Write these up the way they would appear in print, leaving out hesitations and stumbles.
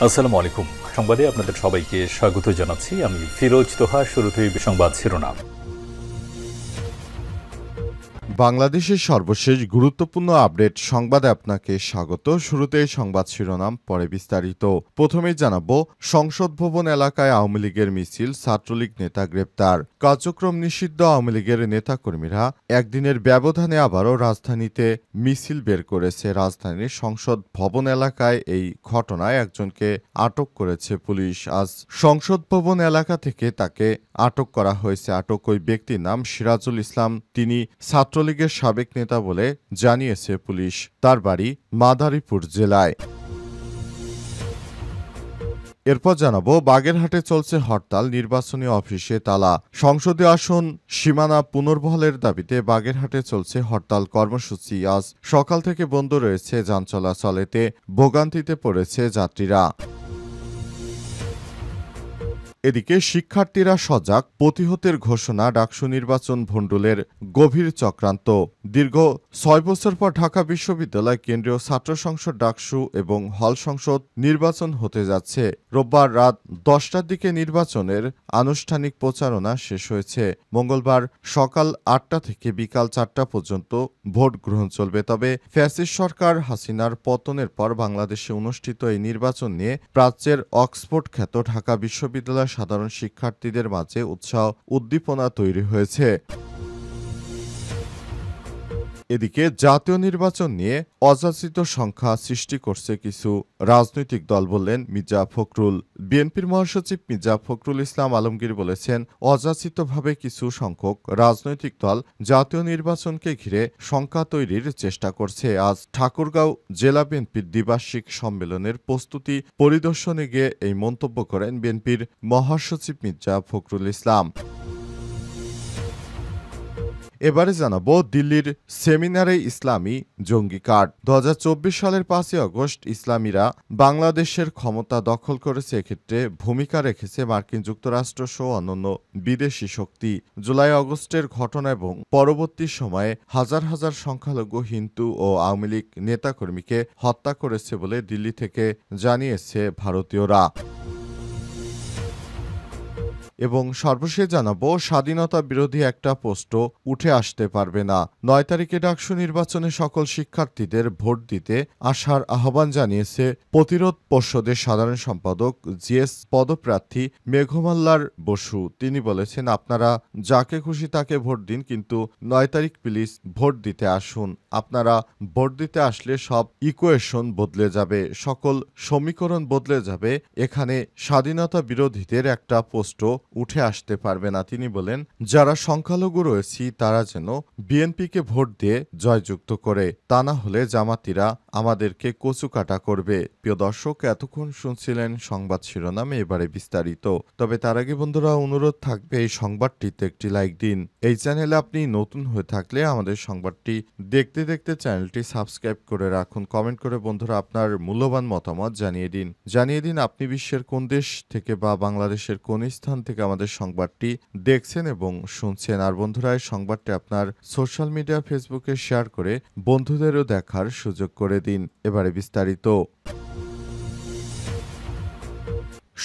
আসসালামু আলাইকুম। সংবাদে আপনাদের সবাইকে স্বাগত জানাচ্ছি। আমি ফিরোজ তোহা। শুরুতেই সংবাদ শিরোনাম। বাংলাদেশের সর্বশেষ গুরুত্বপূর্ণ আপডেট সংবাদে আপনাকে স্বাগত। শুরুতেই সংবাদ শিরোনাম, পরে বিস্তারিত। প্রথমেই জানাবো, সংসদ ভবন এলাকায় আওয়ামী লীগের মিছিল, ছাত্রলীগ নেতা গ্রেপ্তার। কার্যক্রম নিষিদ্ধ আওয়ামী লীগের নেতাকর্মীরা একদিনের ব্যবধানে আবারও রাজধানীতে মিছিল বের করেছে। রাজধানীর সংসদ ভবন এলাকায় এই ঘটনায় একজনকে আটক করেছে পুলিশ। আজ সংসদ ভবন এলাকা থেকে তাকে আটক করা হয়েছে। আটক ওই ব্যক্তির নাম সিরাজুল ইসলাম। তিনি ছাত্রলীগের সাবেক নেতা বলে জানিয়েছে পুলিশ। তার বাড়ি মাদারীপুর জেলায়। এরপর জানাবো, বাগেরহাটে চলছে হরতাল, নির্বাচনী অফিসে তালা। সংসদীয় আসন সীমানা পুনর্বহালের দাবিতে বাগেরহাটে চলছে হরতাল কর্মসূচি। আজ সকাল থেকে বন্ধ রয়েছে যান চলাচল। এতে ভোগান্তিতে পড়েছে যাত্রীরা। এদিকে শিক্ষার্থীরা সজাগ, প্রতিহতের ঘোষণা। ডাকসু নির্বাচন ভণ্ডুলের গভীর চক্রান্ত। দীর্ঘ ৬ বছর পর ঢাকা বিশ্ববিদ্যালয় কেন্দ্রীয় ছাত্র সংসদ ডাকসু এবং হল সংসদ নির্বাচন হতে যাচ্ছে। রোববার রাত ১০টার দিকে নির্বাচনের আনুষ্ঠানিক প্রচারণা শেষ হয়েছে। মঙ্গলবার সকাল ৮টা থেকে বিকাল ৪টা পর্যন্ত ভোট গ্রহণ চলবে। তবে ফ্যাসিস্ট সরকার হাসিনার পতনের পর বাংলাদেশে অনুষ্ঠিত এই নির্বাচন নিয়ে প্রাচ্যের অক্সফোর্ড খ্যাত ঢাকা বিশ্ববিদ্যালয় সাধারণ শিক্ষার্থীদের মাঝে উৎসাহ উদ্দীপনা তৈরি হয়েছে। এদিকে জাতীয় নির্বাচন নিয়ে অযাচিত সংখ্যা সৃষ্টি করছে কিছু রাজনৈতিক দল, বললেন মির্জা ফখরুল। বিএনপির মহাসচিব মির্জা ফখরুল ইসলাম আলমগীর বলেছেন, অযাচিতভাবে কিছু সংখ্যক রাজনৈতিক দল জাতীয় নির্বাচনকে ঘিরে শঙ্কা তৈরির চেষ্টা করছে। আজ ঠাকুরগাঁও জেলা বিএনপির দ্বিবার্ষিক সম্মেলনের প্রস্তুতি পরিদর্শনে গিয়ে এই মন্তব্য করেন বিএনপির মহাসচিব মির্জা ফখরুল ইসলাম। এবারে জানাবো, দিল্লির সেমিনারে ইসলামী জঙ্গি কার্ড। ২০২৪ সালের ৫ই আগস্ট ইসলামীরা বাংলাদেশের ক্ষমতা দখল করেছে। এক্ষেত্রে ভূমিকা রেখেছে মার্কিন যুক্তরাষ্ট্র সহ অন্যান্য বিদেশি শক্তি। জুলাই আগস্টের ঘটনা এবং পরবর্তী সময়ে হাজার হাজার সংখ্যালঘু হিন্দু ও আওয়ামী লীগ নেতাকর্মীকে হত্যা করেছে বলে দিল্লি থেকে জানিয়েছে ভারতীয়রা। এবং সর্বশেষ জানাবো, স্বাধীনতা বিরোধী একটা পোস্টও উঠে আসতে পারবে না। ৯ তারিখে ডাকসু নির্বাচনে সকল শিক্ষার্থীদের ভোট দিতে আসার আহ্বান জানিয়েছে প্রতিরোধ পর্ষদের সাধারণ সম্পাদক জিএস পদপ্রার্থী মেঘমাল্লার বসু। তিনি বলেছেন, আপনারা যাকে খুশি তাকে ভোট দিন, কিন্তু ৯ তারিখ প্লিজ ভোট দিতে আসুন। আপনারা ভোট দিতে আসলে সব ইকুয়েশন বদলে যাবে, সকল সমীকরণ বদলে যাবে। এখানে স্বাধীনতা বিরোধীদের একটা পোস্টও উঠে আসতে পারবে না। তিনি বলেন, যারা সংখ্যালঘু রয়েছি তারা যেন বিএনপিকে ভোট দিয়ে জয়যুক্ত করে, তা না হলে জামাতিরা আমাদেরকে কচুকাটা করবে। প্রিয় দর্শক, এতক্ষণ শুনছিলেন সংবাদ শিরোনামে, এবারে বিস্তারিত। তবে তার আগে বন্ধুরা, অনুরোধ থাকবে এই সংবাদটিতে একটি লাইক দিন। এই চ্যানেলে আপনি নতুন হয়ে থাকলে আমাদের সংবাদটি দেখতে দেখতে চ্যানেলটি সাবস্ক্রাইব করে রাখুন। কমেন্ট করে বন্ধুরা আপনার মূল্যবান মতামত জানিয়ে দিন আপনি বিশ্বের কোন দেশ থেকে বা বাংলাদেশের কোন স্থান থেকে আমাদের সংবাদটি দেখছেন এবং শুনছেন। আর বন্ধুরা, এই সংবাদটি আপনার সোশ্যাল মিডিয়া ফেসবুকে শেয়ার করে বন্ধুদেরও দেখার সুযোগ করে দিন। এবারে বিস্তারিত।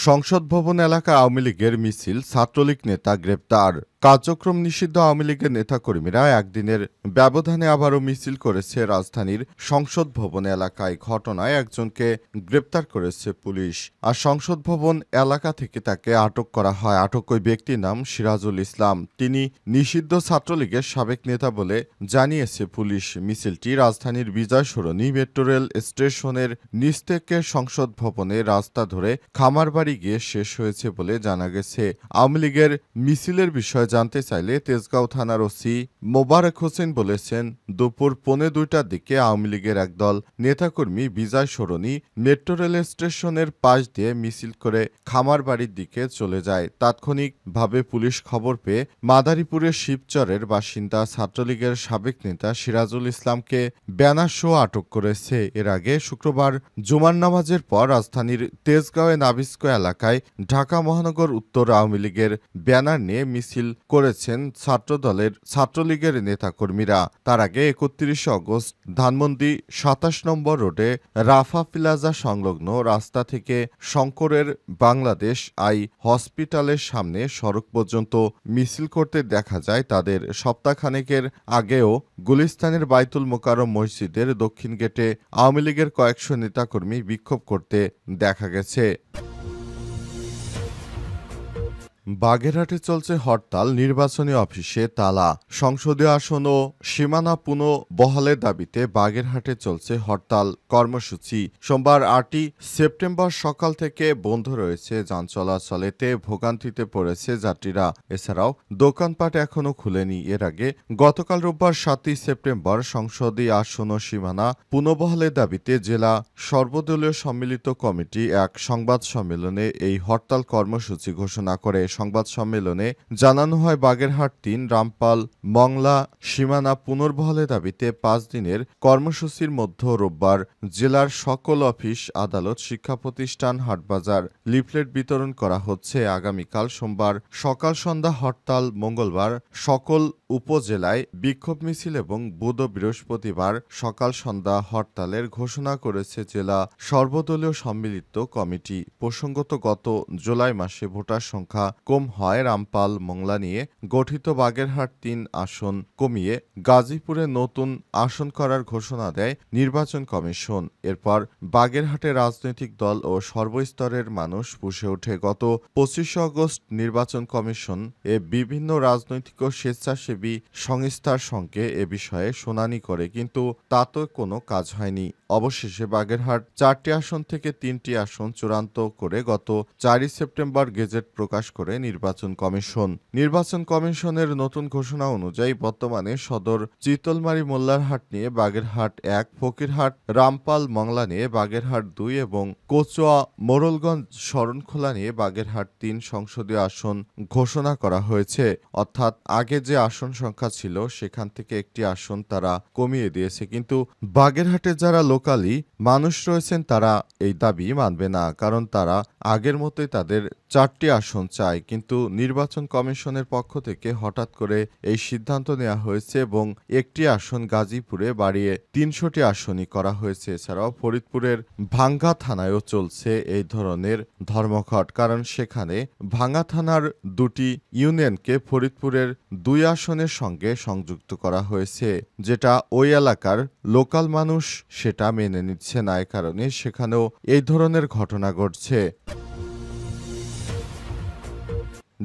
সংসদ ভবন এলাকা আওয়ামী লীগের মিছিল, ছাত্রলীগ নেতা গ্রেপ্তার। কার্যক্রম নিষিদ্ধ আওয়ামী লীগের নেতাকর্মীরা একদিনের ব্যবধানে আবারও মিছিল করেছে রাজধানীর সংসদ ভবন এলাকায়। ঘটনায় একজনকে গ্রেপ্তার করেছে পুলিশ। আর সংসদ ভবন এলাকা থেকে তাকে আটক করা হয়। আটক ওই ব্যক্তির নাম সিরাজুল ইসলাম। তিনি নিষিদ্ধ ছাত্রলীগের সাবেক নেতা বলে জানিয়েছে পুলিশ। মিছিলটি রাজধানীর বিজয় সরণি মেট্রো রেল স্টেশনের নিচ থেকে সংসদ ভবনের রাস্তা ধরে খামারবাড়ি গিয়ে শেষ হয়েছে বলে জানা গেছে। আওয়ামী লীগের মিছিলের বিষয়ে জানতে চাইলে তেজগাঁও থানার ওসি মোবারক হোসেন বলেছেন, দুপুর ১:২টার দিকে আওয়ামী লীগের একদল নেতাকর্মী বিজয় সরণি মেট্রো রেল স্টেশনের পাশ দিয়ে মিছিল করে খামারবাড়ির দিকে চলে যায়। তাৎক্ষণিকভাবে পুলিশ খবর পেয়ে মাদারীপুরের শিবচরের বাসিন্দা ছাত্রলীগের সাবেক নেতা সিরাজুল ইসলামকে ব্যানারসহ আটক করেছে। এর আগে শুক্রবার জুমার নামাজের পর রাজধানীর তেজগাঁওয়ে নাবিস্কো এলাকায় ঢাকা মহানগর উত্তর আওয়ামী লীগের ব্যানার নিয়ে মিছিল করেছেন ছাত্রলীগের নেতাকর্মীরা। তার আগে ৩১ আগস্ট ধানমন্ডি ২৭ নম্বর রোডে রাফা প্লাজা সংলগ্ন রাস্তা থেকে শঙ্করের বাংলাদেশ আই হসপিটালের সামনে সড়ক পর্যন্ত মিছিল করতে দেখা যায় তাদের। সপ্তাহখানেকের আগেও গুলিস্তানের বাইতুল মোকাররম মসজিদের দক্ষিণ গেটে আওয়ামী লীগের কয়েকশো নেতাকর্মী বিক্ষোভ করতে দেখা গেছে। বাগেরহাটে চলছে হরতাল, নির্বাচনী অফিসে তালা। সংসদীয় আসন ও সীমানা পুনঃবহালের দাবিতে বাগেরহাটে চলছে হরতাল কর্মসূচি। সোমবার ৮ই সেপ্টেম্বর সকাল থেকে বন্ধ রয়েছে যান চলাচল। এতে ভোগান্তিতে পড়েছে যাত্রীরা। এছাড়াও দোকানপাট এখনও খুলেনি। এর আগে গতকাল রোববার ৭ই সেপ্টেম্বর সংসদীয় আসন ও সীমানা পুনঃবহালের দাবিতে জেলা সর্বদলীয় সম্মিলিত কমিটি এক সংবাদ সম্মেলনে এই হরতাল কর্মসূচি ঘোষণা করে। সংবাদ সম্মেলনে জানানো হয়, বাগেরহাট ৩ রামপাল মংলা সীমানা পুনর্বহালের দাবিতে ৫ দিনের কর্মসূচির মধ্যে রোববার জেলার সকল অফিস, আদালত, শিক্ষা প্রতিষ্ঠান, হাটবাজার লিফলেট বিতরণ করা হচ্ছে। আগামীকাল সোমবার সকাল সন্ধ্যা হরতাল, মঙ্গলবার সকল উপজেলায় বিক্ষোভ মিছিল এবং বুধ ও বৃহস্পতিবার সকাল সন্ধ্যা হরতালের ঘোষণা করেছে জেলা সর্বদলীয় সম্মিলিত কমিটি। প্রসঙ্গত, গত জুলাই মাসে ভোটার সংখ্যা কম হয় রামপাল মংলা নিয়ে গঠিত বাগেরহাট ৩ আসন কমিয়ে গাজীপুরে নতুন আসন করার ঘোষণা দেয় নির্বাচন কমিশন। এরপর বাগেরহাটে রাজনৈতিক দল ও সর্বস্তরের মানুষ ফুঁসে ওঠে। গত ২৫ আগস্ট নির্বাচন কমিশন বিভিন্ন রাজনৈতিক ও স্বেচ্ছাসেবী সংস্থার সঙ্গে এ বিষয়ে শুনানি করে, কিন্তু তাতে কোনো কাজ হয়নি। অবশেষে বাগেরহাট ৪টি আসন থেকে ৩টি আসন চূড়ান্ত করে গত ৪ই সেপ্টেম্বর গেজেট প্রকাশ করে নির্বাচন কমিশন। নির্বাচন কমিশনের নতুন ঘোষণা অনুযায়ী বর্তমানে সদর চিতলমারী মোল্লারহাট নিয়ে বাগেরহাট ১, ফকিরহাট রামপাল মংলা নিয়ে বাগেরহাট ২ এবং কচুয়া মোড়লগঞ্জ শরণখোলা নিয়ে বাগেরহাট ৩ সংসদীয় আসন ঘোষণা করা হয়েছে। অর্থাৎ আগে যে আসন সংখ্যা ছিল সেখান থেকে একটি আসন তারা কমিয়ে দিয়েছে। কিন্তু বাগেরহাটে যারা লোকালি মানুষ রয়েছেন তারা এই দাবি মানবে না, কারণ তারা আগের মতোই তাদের ৪টি আসন চায়। কিন্তু নির্বাচন কমিশনের পক্ষ থেকে হঠাৎ করে এই সিদ্ধান্ত নেওয়া হয়েছে এবং একটি আসন গাজীপুরে বাড়িয়ে ৩০০টি আসনই করা হয়েছে। এছাড়াও ফরিদপুরের ভাঙ্গা থানায়ও চলছে এই ধরনের ধর্মঘট, কারণ সেখানে ভাঙ্গা থানার ২টি ইউনিয়নকে ফরিদপুরের ২ আসনের সঙ্গে সংযুক্ত করা হয়েছে, যেটা ওই এলাকার লোকাল মানুষ সেটা মেনে নিচ্ছে না। এ কারণে সেখানেও এই ধরনের ঘটনা ঘটছে।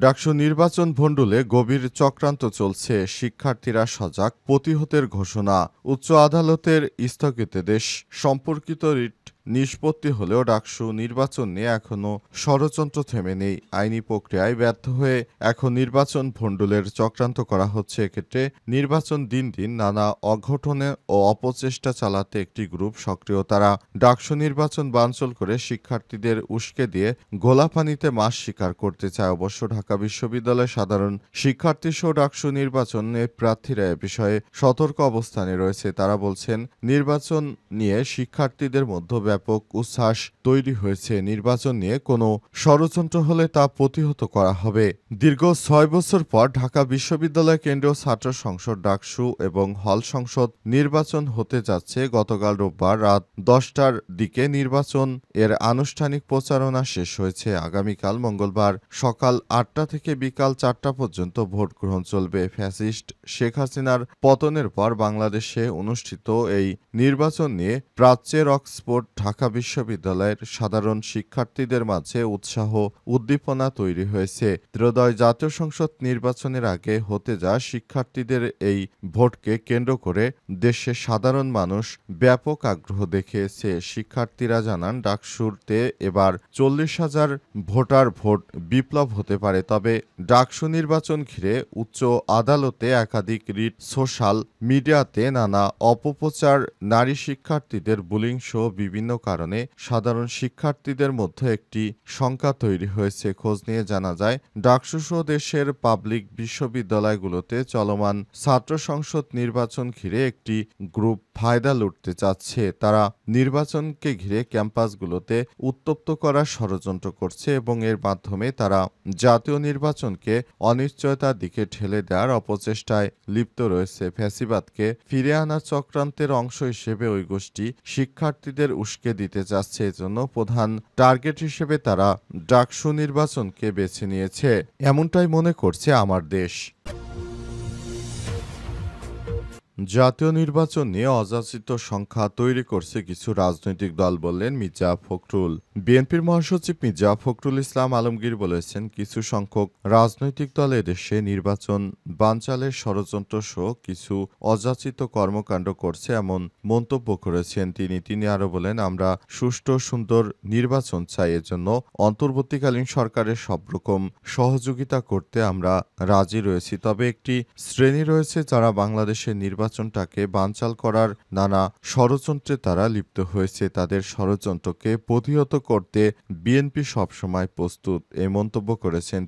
ডাকসু নির্বাচন ভণ্ডুলে গভীর চক্রান্ত চলছে, শিক্ষার্থীরা সজাগ, প্রতিহতের ঘোষণা। উচ্চ আদালতের স্থগিতাদেশ সম্পর্কিত রিট নিষ্পত্তি হলেও ডাকসু নির্বাচন নিয়ে এখনও ষড়যন্ত্র থেমে নেই। আইনি প্রক্রিয়ায় ব্যর্থ হয়ে এখন নির্বাচন ভণ্ডুলের চক্রান্ত করা হচ্ছে। এক্ষেত্রে নির্বাচন দিন দিন নানা অঘটনে ও অপচেষ্টা চালাতে একটি গ্রুপ সক্রিয়। তারা ডাকসু নির্বাচন বানচাল করে শিক্ষার্থীদের উস্কে দিয়ে গোলাপানিতে মাছ শিকার করতে চায়। অবশ্য ঢাকা বিশ্ববিদ্যালয়ের সাধারণ শিক্ষার্থী সহ ডাকসু নির্বাচনে প্রার্থীরা এ বিষয়ে সতর্ক অবস্থানে রয়েছে। তারা বলছেন, নির্বাচন নিয়ে শিক্ষার্থীদের মধ্যে ব্যাপক উচ্ছ্বাস তৈরি হয়েছে। নির্বাচন নিয়ে কোনো ষড়যন্ত্র হলে তা প্রতিহত করা হবে। দীর্ঘ ৬ বছর পর ঢাকা বিশ্ববিদ্যালয় কেন্দ্রীয় ছাত্র সংসদ ডাকসু এবং হল সংসদ নির্বাচন হতে যাচ্ছে। গতকাল রোববার রাত ১০টার দিকে নির্বাচন এর আনুষ্ঠানিক প্রচারণা শেষ হয়েছে। আগামীকাল মঙ্গলবার সকাল ৮টা থেকে বিকাল ৪টা পর্যন্ত ভোট গ্রহণ চলবে। ফ্যাসিস্ট শেখ হাসিনার পতনের পর বাংলাদেশে অনুষ্ঠিত এই নির্বাচন নিয়ে প্রাচ্যের অক্সফোর্ড ঢাকা বিশ্ববিদ্যালয়ের সাধারণ শিক্ষার্থীদের মাঝে উৎসাহ উদ্দীপনা তৈরি হয়েছে। ত্রয়োদশ জাতীয় সংসদ নির্বাচনের আগে হতে যাওয়া শিক্ষার্থীদের এই ভোটকে কেন্দ্র করে দেশের সাধারণ মানুষ ব্যাপক আগ্রহ দেখিয়েছে। শিক্ষার্থীরা জানান, ডাকসুতে এবার ৪০,০০০ ভোটার ভোট বিপ্লব হতে পারে। তবে ডাকসু নির্বাচন ঘিরে উচ্চ আদালতে একাধিক রিট, সোশ্যাল মিডিয়াতে নানা অপপ্রচার, নারী শিক্ষার্থীদের বুলিং সহ বিভিন্ন কারণে সাধারণ শিক্ষার্থীদের মধ্যে একটি শঙ্কা তৈরি হয়েছে। খোঁজ নিয়ে জানা যায়, ডাকসুসহ দেশের পাবলিক বিশ্ববিদ্যালয়গুলোতে চলমান ছাত্র সংসদ নির্বাচন ঘিরে একটি গ্রুপ ফায়দা লুটতে চাচ্ছে। তারা নির্বাচনকে ঘিরে ক্যাম্পাসগুলোতে উত্তপ্ত করার ষড়যন্ত্র করছে এবং এর মাধ্যমে তারা জাতীয় নির্বাচনকে অনিশ্চয়তার দিকে ঠেলে দেওয়ার অপচেষ্টায় লিপ্ত রয়েছে। ফ্যাসিবাদকে ফিরে আনার চক্রান্তের অংশ হিসেবে ওই গোষ্ঠী শিক্ষার্থীদের উস্কে দিতে চাচ্ছে। এজন্য প্রধান টার্গেট হিসেবে তারা ডাকসু নির্বাচনকে বেছে নিয়েছে, এমনটাই মনে করছে আমার দেশ। জাতীয় নির্বাচন নিয়ে অযাচিত সংখ্যা তৈরি করছে কিছু রাজনৈতিক দল, বললেন মির্জা ফখরুল। বিএনপির মহাসচিব মির্জা ফখরুল ইসলাম আলমগীর বলেছেন, কিছু সংখ্যক রাজনৈতিক দল এদেশে নির্বাচন বানচালের ষড়যন্ত্র সহ কিছু অযাচিত কর্মকাণ্ড করছে, এমন মন্তব্য করেছেন তিনি আরও বলেন, আমরা সুষ্ঠু সুন্দর নির্বাচন চাই। এজন্য অন্তর্বর্তীকালীন সরকারের সব রকম সহযোগিতা করতে আমরা রাজি রয়েছি। তবে একটি শ্রেণী রয়েছে যারা বাংলাদেশের নির্বাচনটাকে বানচাল করার নানা ষড়যন্ত্রে তারা লিপ্ত হয়েছে। তাদের ষড়যন্ত্রকে প্রতিহত করতে বিএনপি সবসময় প্রস্তুত, এই মন্তব্য করেছেন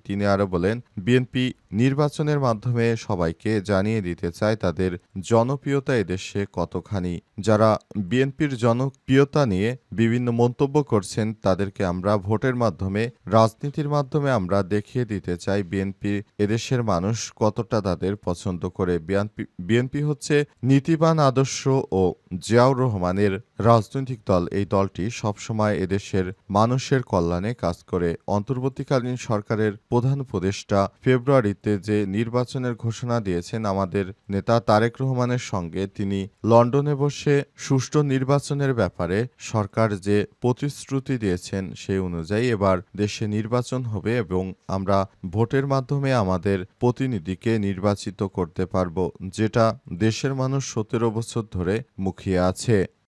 তিনি আরও বলেন, বিএনপি নির্বাচনের মাধ্যমে সবাইকে জানিয়ে দিতে চায় তাদের জনপ্রিয়তা এদেশে কতখানি। যারা বিএনপির জনপ্রিয়তা নিয়ে বিভিন্ন মন্তব্য করছেন তাদেরকে আমরা ভোটের মাধ্যমে, রাজনীতির মাধ্যমে আমরা দেখিয়ে দিতে চাই বিএনপি এদেশের মানুষ কতটা তাদের পছন্দ করে। বিএনপি হচ্ছে নীতিবান আদর্শ ও জিয়াউর রহমানের রাজনৈতিক দল। এই দলটি সবসময় এদেশের মানুষের কল্যাণে কাজ করে। অন্তর্বর্তীকালীন সরকারের প্রধান উপদেষ্টা ফেব্রুয়ারিতে যে নির্বাচনের ঘোষণা দিয়েছেন আমাদের নেতা তারেক রহমানের সঙ্গে, তিনি লন্ডনে বসে সুষ্ঠু নির্বাচনের ব্যাপারে সরকার যে প্রতিশ্রুতি দিয়েছেন সেই অনুযায়ী এবার দেশে নির্বাচন হবে এবং আমরা ভোটের মাধ্যমে আমাদের প্রতিনিধিকে নির্বাচিত করতে পারব, যেটা দেশের মানুষ 17 বছর ধরে মুখিয়ে আছে।